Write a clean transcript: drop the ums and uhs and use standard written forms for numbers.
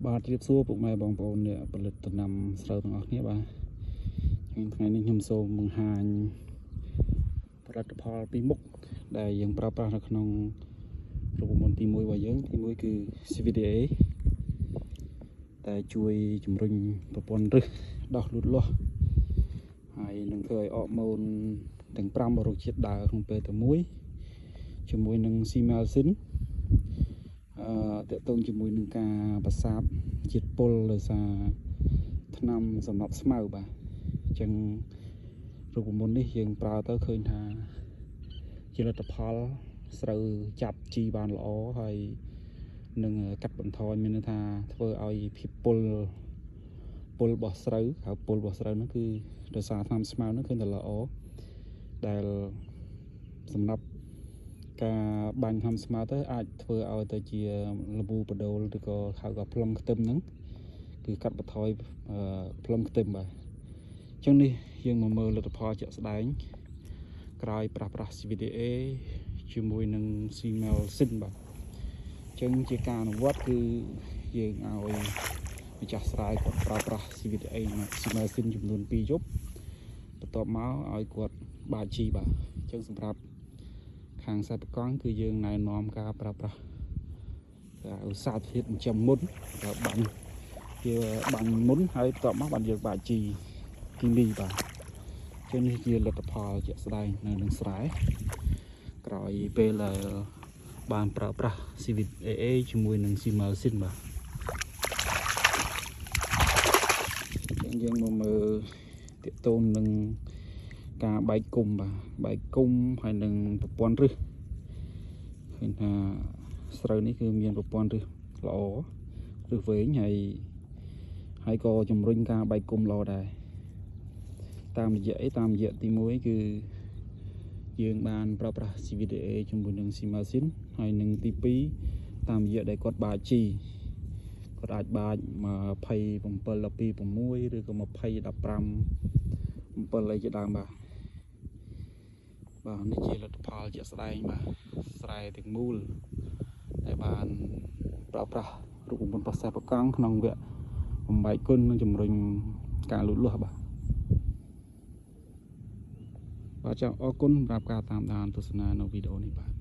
បាទជម្រាបសួរពុកម៉ែបងប្អូនអ្នកផលិតដំណាំស្រូវទាំងអស់គ្នាបាទថ្ងៃនេះខ្ញុំសូមបង្ហាញផលិតផលពីរមុខដែលយើងប្រើប្រាស់នៅក្នុងរូបមន្តទី1របស់យើងទី1គឺ CVDA ដែលជួយជំរុញប្រព័ន្ធឫសដោះលូតលាស់ហើយនឹងធ្វើឲ្យអកម៉ូនទាំង5របស់រុក្ខជាតិដើរក្នុងពេលតែមួយជាមួយនឹង Simelsin តកតងជាមួយនឹងការប្រសាទជាតិពុលដោយសារថ្នាំសម្រាប់ស្មៅបាទអញ្ចឹងរូបមន្តនេះយើងប្រើទៅឃើញថាជាលទ្ធផលស្រូវចាប់ជីបានល្អហើយនឹងកាត់បន្ថយមានន័យថាធ្វើឲ្យភាពពុលរបស់ស្រូវហើយពុលរបស់ស្រូវហ្នឹងគឺដោយសារថ្នាំស្មៅហ្នឹងឃើញតែល្អដែលសម្រាប់ការបាញ់ថ្នាំស្មៅទៅអាចធ្វើឲ្យទៅជាលប៊ូបដូលឬក៏ហៅថាប្លុំខ្ទឹមហ្នឹងគឺកាត់បន្ថយប្លុំខ្ទឹមបាទអញ្ចឹងនេះយើងមកមើលលទ្ធផលជាក់ស្ដែងក្រោយប្រើប្រាស់ CVDA ជាមួយនឹង Simelsin បាទអញ្ចឹងជាការអនុវត្តគឺយើងឲ្យម្ចាស់ស្រែគាត់ប្រើប្រាស់ CVDA និង Simelsin ចំនួន2យប់បន្ទាប់មកឲ្យគាត់បាចជីបាទអញ្ចឹងសម្រាប់ខាងខ្សែបកង់គឺយើងណែនាំការប្រើប្រាស់ឧស្សាហធាតុចិញ្ចឹមមុនដល់បាញ់ជាបាញ់មុនហើយបន្ទាប់មកបានយើងបាចជីគីមីបាទអញ្ចឹងនេះជាលទ្ធផលជាក់ស្ដែងនៅនឹងស្រែក្រោយពេលដែលបានប្រើប្រាស់ CVDA ជាមួយនឹង Simelsin បាទយើងមកមើលទាក់ទងនឹងការបែកគុំបាទបែកគុំហើយនឹងប្រព័ន្ធឫសឃើញថាស្រូវនេះគឺមានប្រព័ន្ធឫសល្អឫសវែងហើយក៏ជំរុញការបែកគុំល្អដែរតាមរយៈទី1គឺយើងបានប្រើប្រាស់ CVDA ជាមួយនឹង Simelsin ហើយនឹងទី2តាមរយៈដែលគាត់បាចជីគាត់អាចបាច27 12 6ឬក៏20 15 7អីជាដើមបាទនេះជាលទ្ធផលជាក់ស្ដែងបាទស្រែទាំងមូលដែលបានប្រើប្រាស់រូបមន្តប្រសេះប្រកង់ក្នុងវគ្គបំបែកគុណនិងជំរុញការលូតលាស់បាទចាអរគុណសម្រាប់ការតាមដានទស្សនានៅវីដេអូនេះបាទ